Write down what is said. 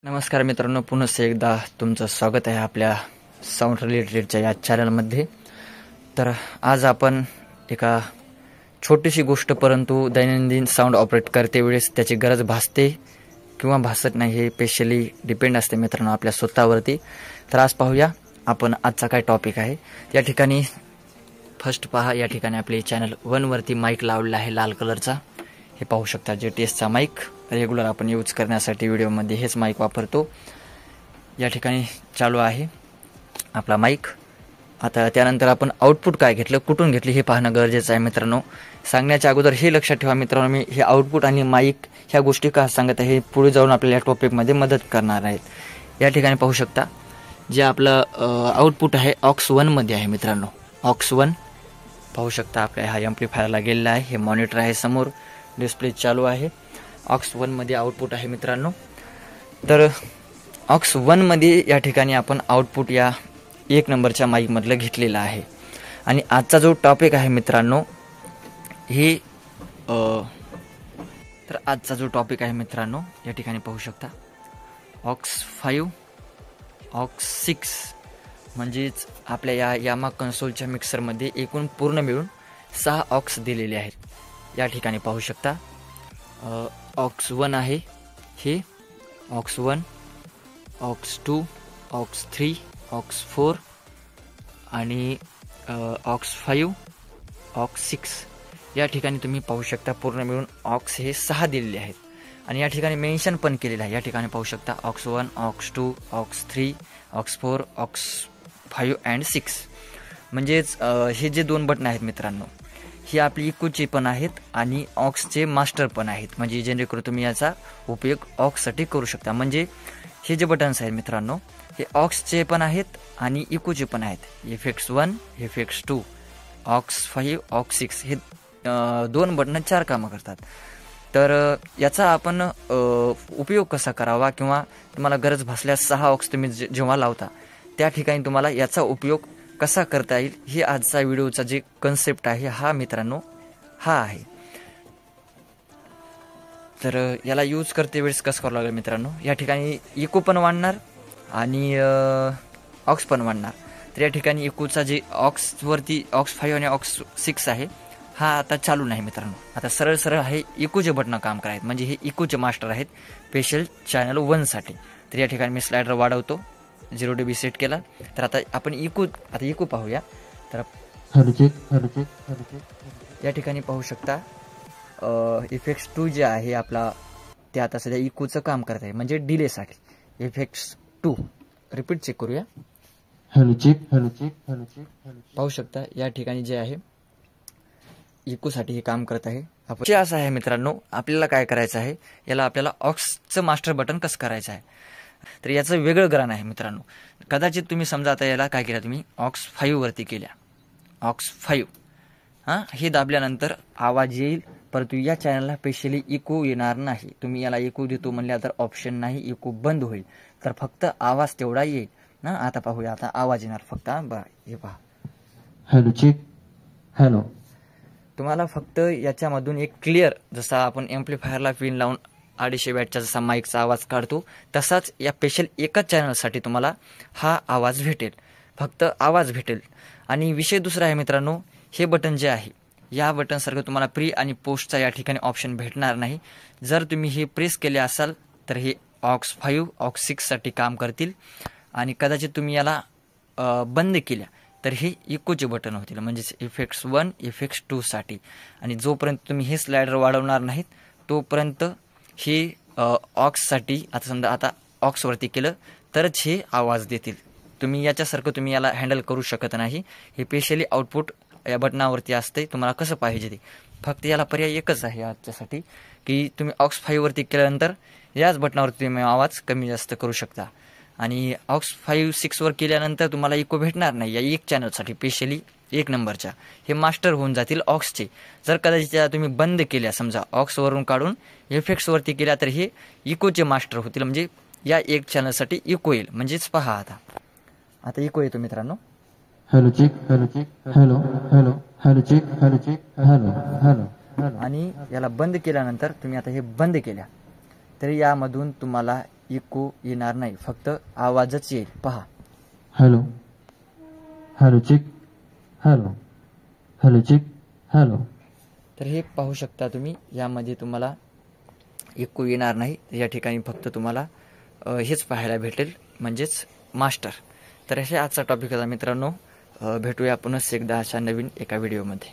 नमस्कार मित्रांनो, पुन्हा एकदा तुमचं स्वागत आहे आपल्या साऊंड रिलेटेडच्या या चॅनलमध्ये. तर आज आपण एका छोटीशी गोष्ट परंतु दैनंदिन साऊंड ऑपरेट करते वेळेस त्याची गरज भासते किंवा भासत नाही हे स्पेशली डिपेंड असते मित्रांनो आपल्या स्वतःवरती. तर आज पाहूया आपण आजचा काय टॉपिक आहे. या ठिकाणी फर्स्ट पहा, या ठिकाणी आपले चॅनल 1 वरती माईक लावलेला आहे लाल कलरचा. हे पाहू शकता, JTSचा माईक रेग्युलर आपण यूज करण्यासाठी व्हिडिओमध्ये हेच माईक वापरतो. या ठिकाणी चालू आहे आपला माईक. आता त्यानंतर आपण आउटपुट काय घेतलं, कुठून घेतली हे पाहणं गरजेचं आहे मित्रांनो. सांगण्याच्या अगोदर हे लक्षात ठेवा मित्रांनो, मी हे आउटपुट आणि माईक ह्या गोष्टी का सांगत आहे हे पुढे जाऊन आपल्याला या टॉपिकमध्ये मदत करणार आहेत. या ठिकाणी पाहू शकता जे आपलं आउटपुट आहे ऑक्स 1 मध्ये आहे मित्रांनो. ऑक्स 1 पाहू शकता आपल्या हा एम्प्लिफायरला गेलेला आहे. हे मॉनिटर आहे, समोर डिस्प्ले चालू आहे. ऑक्स 1 मध्ये आउटपुट आहे मित्रांनो. तर ऑक्स 1 मध्ये या ठिकाणी आपण आउटपुट या 1 नंबरच्या माईकमधलं घेतलेलं आहे. आणि आजचा जो टॉपिक आहे मित्रांनो हे तर आजचा जो टॉपिक आहे मित्रांनो या ठिकाणी पाहू शकता ऑक्स 5 ऑक्स 6 म्हणजेच आपल्या या यामा कन्सोलच्या मिक्सरमध्ये एकूण पूर्ण मिळून 6 ऑक्स दिलेले आहेत. या ठिकाणी पाहू शकता ऑक्स 1 आहे, हे ऑक्स 1, ऑक्स 2, ऑक्स 3, ऑक्स 4 आणि ऑक्स 5, ऑक्स 6. या ठिकाणी तुम्ही पाहू शकता पूर्ण मिळून ऑक्स हे 6 दिलेले आहेत. आणि या ठिकाणी मेन्शन पण केलेलं आहे. या ठिकाणी पाहू शकता aux 1, aux 2, aux 3, aux 4, aux 5 and 6. म्हणजेच हे जे 2 बटन आहेत मित्रांनो ही आपली इकोचे पण आहेत आणि ऑक्सचे मास्टर पण आहेत. म्हणजे जेणेकरून तुम्ही याचा उपयोग ऑक्ससाठी करू शकता. म्हणजे हे जे बटन्स आहेत मित्रांनो हे ऑक्सचे पण आहेत आणि इकोचे पण आहेत. इफेक्ट्स 1, इफेक्ट्स 2, ऑक्स 5, ऑक्स 6 हे 2 बटन 4 कामं करतात. तर याचा आपण उपयोग कसा करावा किंवा तुम्हाला गरज भासल्यास 6 ऑक्स तुम्ही जेव्हा लावता त्या ठिकाणी तुम्हाला याचा उपयोग कसा करता येईल हे आजचा व्हिडिओचा जे कन्सेप्ट आहे हा मित्रांनो हा आहे. तर याला यूज करते वेळेस कसं करावं लागेल मित्रांनो. या ठिकाणी इको पण वाढणार आणि ऑक्स पण वाढणार. तर या ठिकाणी इकोचा जे ऑक्सवरती ऑक्स 5 आणि ऑक्स 6 आहे हा आता चालू नाही मित्रांनो. आता सरळ सरळ हे इकोचे बटणं काम करायत. म्हणजे हे इकोचे मास्टर आहेत स्पेशल चॅनल 1 साठी. तर या ठिकाणी मी स्लायडर वाढवतो, 0 dB सेट केला. तर आता आपण इको पाहूया. तर या ठिकाणी पाहू शकता इफेक्ट्स 2 जे आहे आपला ते आता सध्या इकोचं काम करत आहे म्हणजे डिलेसाठी. इफेक्ट्स 2 रिपीट चेक करूया. पाहू शकता या ठिकाणी जे आहे इकोसाठी हे काम करत आहे. आपण असं आहे मित्रांनो, आपल्याला काय करायचं आहे, याला आपल्याला ऑक्सचं मास्टर बटन कसं करायचं आहे. तर याचं वेगळं गरण आहे मित्रांनो. कदाचित तुम्ही समजा आता याला काय केलं, तुम्ही ऑक्स 5 वरती केल्या, ऑक्स 5 हे दाबल्यानंतर आवाज येईल परंतु या चॅनलला स्पेशली इको येणार नाही. तुम्ही याला इको देतो म्हणल्या तर ऑप्शन नाही, इको बंद होईल. तर फक्त आवाज तेवढा येईल ना. आता पाहूया, आता आवाज येणार फक्त. हे पहा, हॅलो चेक, हॅलो. तुम्हाला फक्त याच्यामधून एक क्लिअर, जसा आपण एम्प्लिफायरला पिन लावून 250 वॅटचा जसा माईकचा आवाज काढतो तसाच या स्पेशल एकाच चॅनलसाठी तुम्हाला हा आवाज भेटेल, फक्त आवाज भेटेल. आणि विषय दुसरा आहे मित्रांनो, हे बटन जे आहे या बटनसारखं तुम्हाला प्री आणि पोस्टचा या ठिकाणी ऑप्शन भेटणार नाही. जर तुम्ही हे प्रेस केले असाल तर हे ऑक्स 5, ऑक्स 6 साठी काम करतील. आणि कदाचित तुम्ही याला बंद केल्या तर हे इकोचे बटन होतील म्हणजेच इफेक्ट्स 1, इफेक्ट्स 2 साठी. आणि जोपर्यंत तुम्ही हे स्लायडर वाढवणार नाहीत तोपर्यंत हे ऑक्ससाठी, आता समजा आता ऑक्सवरती केलं तरच हे आवाज देतील. तुम्ही याच्यासारखं तुम्ही याला हँडल करू शकत नाही. हे स्पेशली आउटपुट या बटनावरती असते, तुम्हाला कसं पाहिजे ते. फक्त याला पर्याय एकच आहे आजच्यासाठी की तुम्ही ऑक्स 5 वरती केल्यानंतर याच बटनावरती तुम्ही आवाज कमी जास्त करू शकता. आणि ऑक्स 5, 6 वर केल्यानंतर तुम्हाला इको भेटणार नाही या एक चॅनलसाठी, स्पेशली 1 नंबरच्या. हे मास्टर होऊन जातील ऑक्सचे. जर कदाचित त्याला तुम्ही बंद केल्या, समजा ऑक्सवरून काढून इफेक्ट्सवरती केल्या तर हे इकोचे मास्टर होतील. म्हणजे या एक चॅनलसाठी इको येईल. म्हणजेच पहा, आता इको येतो मित्रांनो. Hello check, hello check, hello hello, hello check, hello check, hello hello. आणि याला बंद केल्यानंतर तुम्ही आता हे बंद केल्या तर यामधून तुम्हाला इको येणार नाही, फक्त आवाजच येईल. पहा. Hello hello check hello hello check hello. तर हे पाहू शकता तुम्ही, यामध्ये तुम्हाला इको येणार नाही. या ठिकाणी फक्त तुम्हाला हेच पाहायला भेटेल, म्हणजेच मास्टर. तर असे आजचा टॉपिक होता मित्रांनो. भेटूया पुन्हा एकदा अशा नवीन एका व्हिडिओमध्ये.